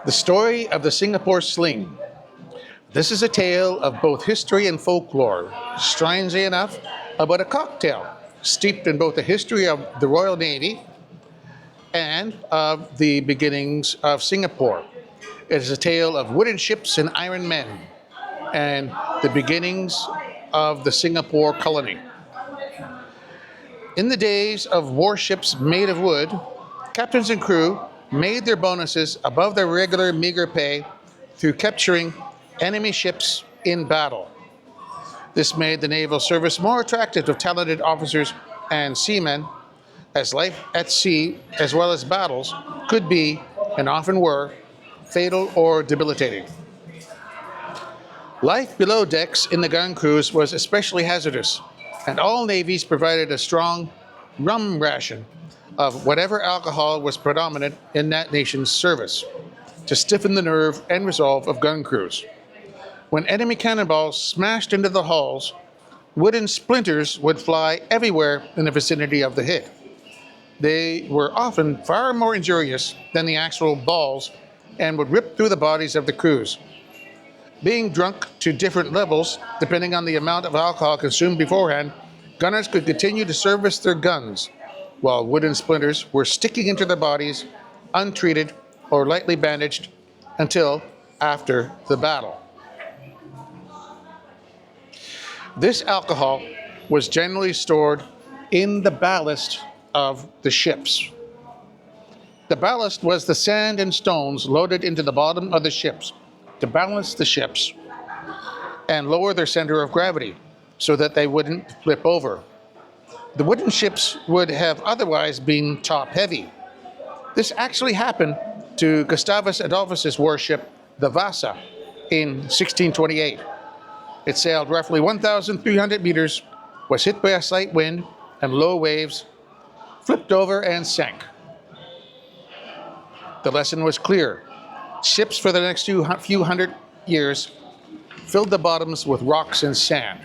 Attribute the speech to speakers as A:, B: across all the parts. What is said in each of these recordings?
A: The story of the Singapore Sling. This is a tale of both history and folklore, strangely enough, about a cocktail steeped in both the history of the Royal Navy and of the beginnings of Singapore. It is a tale of wooden ships and iron men and the beginnings of the Singapore colony. In the days of warships made of wood, captains and crew made their bonuses above their regular meager pay through capturing enemy ships in battle. This made the naval service more attractive to talented officers and seamen, as life at sea, as well as battles, could be, and often were, fatal or debilitating. Life below decks in the gun crews was especially hazardous, and all navies provided a strong rum ration of whatever alcohol was predominant in that nation's service to stiffen the nerve and resolve of gun crews. When enemy cannonballs smashed into the hulls, wooden splinters would fly everywhere in the vicinity of the hit. They were often far more injurious than the actual balls and would rip through the bodies of the crews. Being drunk to different levels, depending on the amount of alcohol consumed beforehand, gunners could continue to service their guns, while wooden splinters were sticking into their bodies, untreated or lightly bandaged, until after the battle. This alcohol was generally stored in the ballast of the ships. The ballast was the sand and stones loaded into the bottom of the ships to balance the ships and lower their center of gravity so that they wouldn't flip over. The wooden ships would have otherwise been top-heavy. This actually happened to Gustavus Adolphus's warship, the Vasa, in 1628. It sailed roughly 1,300 meters, was hit by a slight wind and low waves, flipped over and sank. The lesson was clear. Ships for the next few hundred years filled the bottoms with rocks and sand.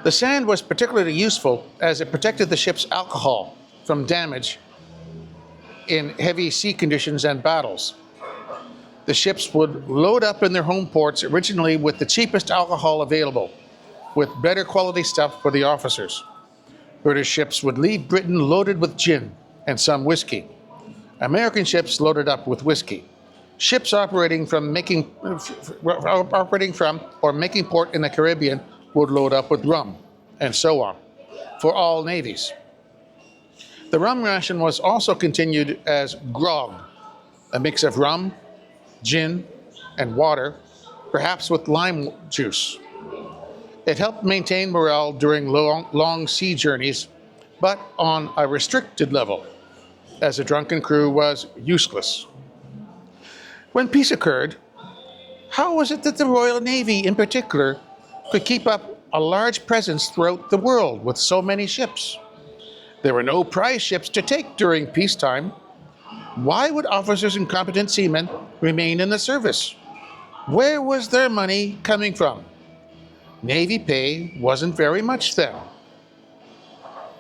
A: The sand was particularly useful as it protected the ship's alcohol from damage in heavy sea conditions and battles. The ships would load up in their home ports originally with the cheapest alcohol available, with better quality stuff for the officers. British ships would leave Britain loaded with gin and some whiskey. American ships loaded up with whiskey. Ships operating from or making port in the Caribbean would load up with rum, and so on, for all navies. The rum ration was also continued as grog, a mix of rum, gin, and water, perhaps with lime juice. It helped maintain morale during long sea journeys, but on a restricted level, as a drunken crew was useless. When peace occurred, how was it that the Royal Navy in particular could keep up a large presence throughout the world with so many ships? There were no prize ships to take during peacetime. Why would officers and competent seamen remain in the service? Where was their money coming from? Navy pay wasn't very much then.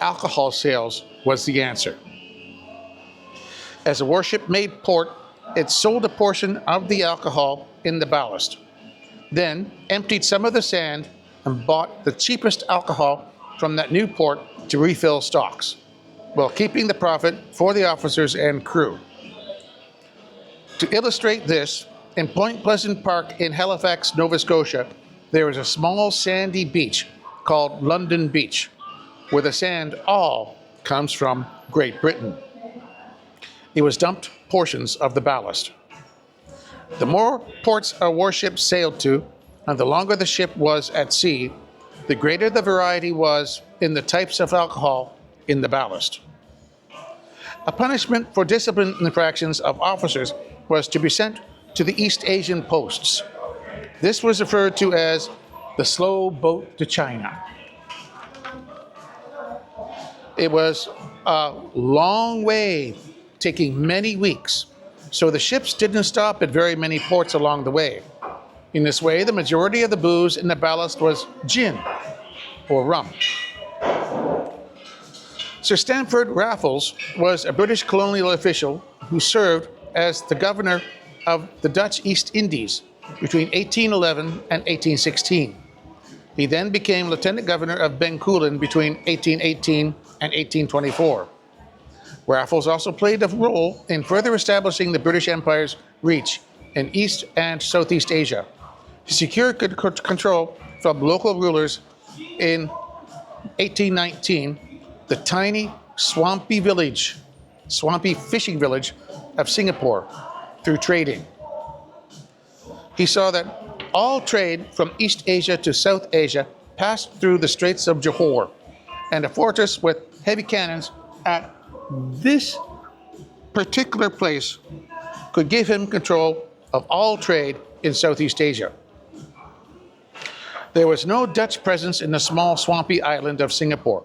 A: Alcohol sales was the answer. As a warship made port, it sold a portion of the alcohol in the ballast, then emptied some of the sand and bought the cheapest alcohol from that new port to refill stocks, while keeping the profit for the officers and crew. To illustrate this, in Point Pleasant Park in Halifax, Nova Scotia, there is a small sandy beach called London Beach, where the sand all comes from Great Britain. It was dumped portions of the ballast. The more ports a warship sailed to, and the longer the ship was at sea, the greater the variety was in the types of alcohol in the ballast. A punishment for discipline infractions of officers was to be sent to the East Asian posts. This was referred to as the slow boat to China. It was a long way, taking many weeks, so the ships didn't stop at very many ports along the way. In this way, the majority of the booze in the ballast was gin or rum. Sir Stamford Raffles was a British colonial official who served as the governor of the Dutch East Indies between 1811 and 1816. He then became lieutenant governor of Bencoolen between 1818 and 1824. Raffles also played a role in further establishing the British Empire's reach in East and Southeast Asia. He secured control from local rulers in 1819, the tiny swampy fishing village of Singapore through trading. He saw that all trade from East Asia to South Asia passed through the Straits of Johor, and a fortress with heavy cannons at this particular place could give him control of all trade in Southeast Asia. There was no Dutch presence in the small swampy island of Singapore.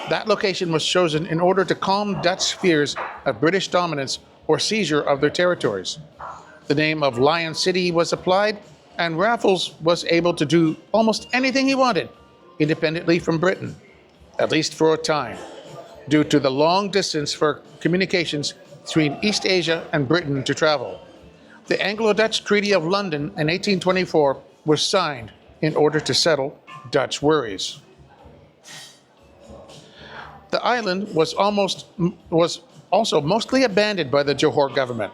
A: That location was chosen in order to calm Dutch fears of British dominance or seizure of their territories. The name of Lion City was applied, and Raffles was able to do almost anything he wanted independently from Britain, at least for a time, due to the long distance for communications between East Asia and Britain to travel. The Anglo-Dutch Treaty of London in 1824 was signed in order to settle Dutch worries. The island was also mostly abandoned by the Johor government.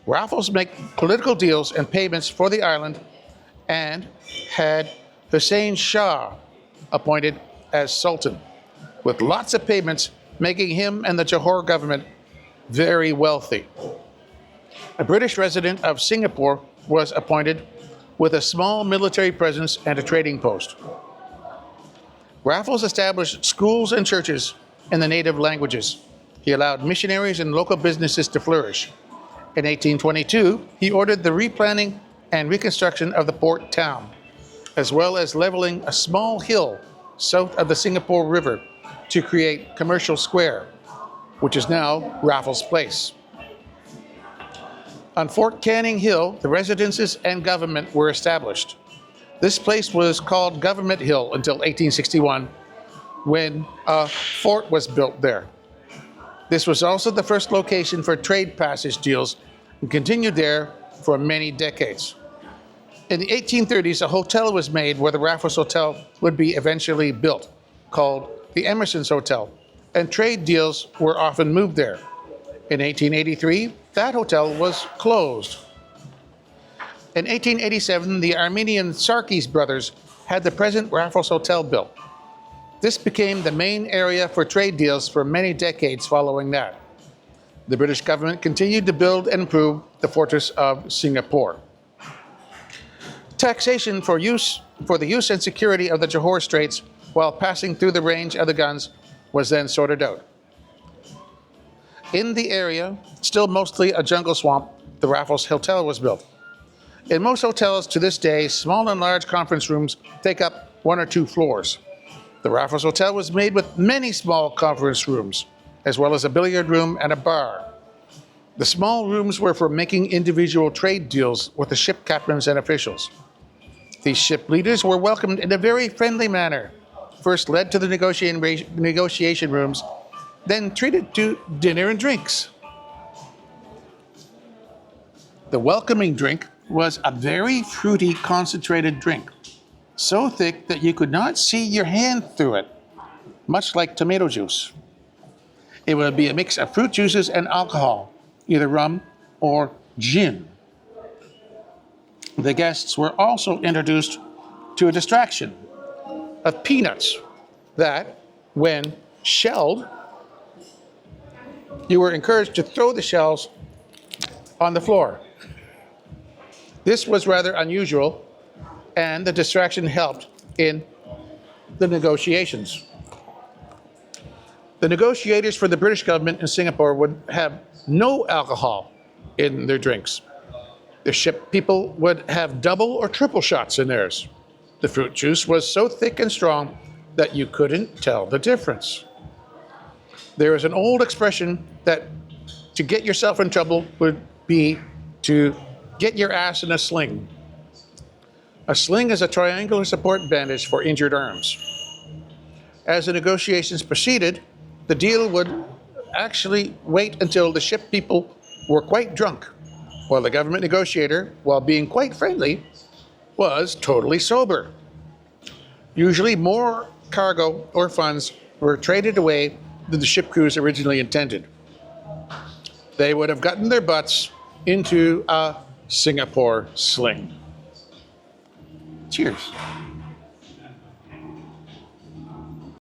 A: Raffles made political deals and payments for the island and had Hussein Shah appointed as Sultan, with lots of payments making him and the Johor government very wealthy. A British resident of Singapore was appointed with a small military presence and a trading post. Raffles established schools and churches in the native languages. He allowed missionaries and local businesses to flourish. In 1822, he ordered the replanting and reconstruction of the port town, as well as leveling a small hill south of the Singapore River to create Commercial Square, which is now Raffles Place. On Fort Canning Hill, the residences and government were established. This place was called Government Hill until 1861, when a fort was built there. This was also the first location for trade passage deals and continued there for many decades. In the 1830s, a hotel was made where the Raffles Hotel would be eventually built, called the Emerson's Hotel, and trade deals were often moved there. In 1883, that hotel was closed. In 1887, the Armenian Sarkis brothers had the present Raffles Hotel built. This became the main area for trade deals for many decades following that. The British government continued to build and improve the fortress of Singapore. Taxation for the use and security of the Johor Straits while passing through the range of the guns was then sorted out. In the area, still mostly a jungle swamp, the Raffles Hotel was built. In most hotels to this day, small and large conference rooms take up 1 or 2 floors. The Raffles Hotel was made with many small conference rooms, as well as a billiard room and a bar. The small rooms were for making individual trade deals with the ship captains and officials. These ship leaders were welcomed in a very friendly manner, first led to the negotiation rooms, then treated to dinner and drinks. The welcoming drink was a very fruity, concentrated drink, so thick that you could not see your hand through it, much like tomato juice. It would be a mix of fruit juices and alcohol, either rum or gin. The guests were also introduced to a distraction of peanuts that, when shelled, you were encouraged to throw the shells on the floor. This was rather unusual, and the distraction helped in the negotiations. The negotiators for the British government in Singapore would have no alcohol in their drinks. The ship people would have double or triple shots in theirs. The fruit juice was so thick and strong that you couldn't tell the difference. There is an old expression that to get yourself in trouble would be to get your ass in a sling. A sling is a triangular support bandage for injured arms. As the negotiations proceeded, the deal would actually wait until the ship people were quite drunk, while the government negotiator, while being quite friendly, was totally sober. Usually more cargo or funds were traded away than the ship crews originally intended. They would have gotten their butts into a Singapore sling. Cheers.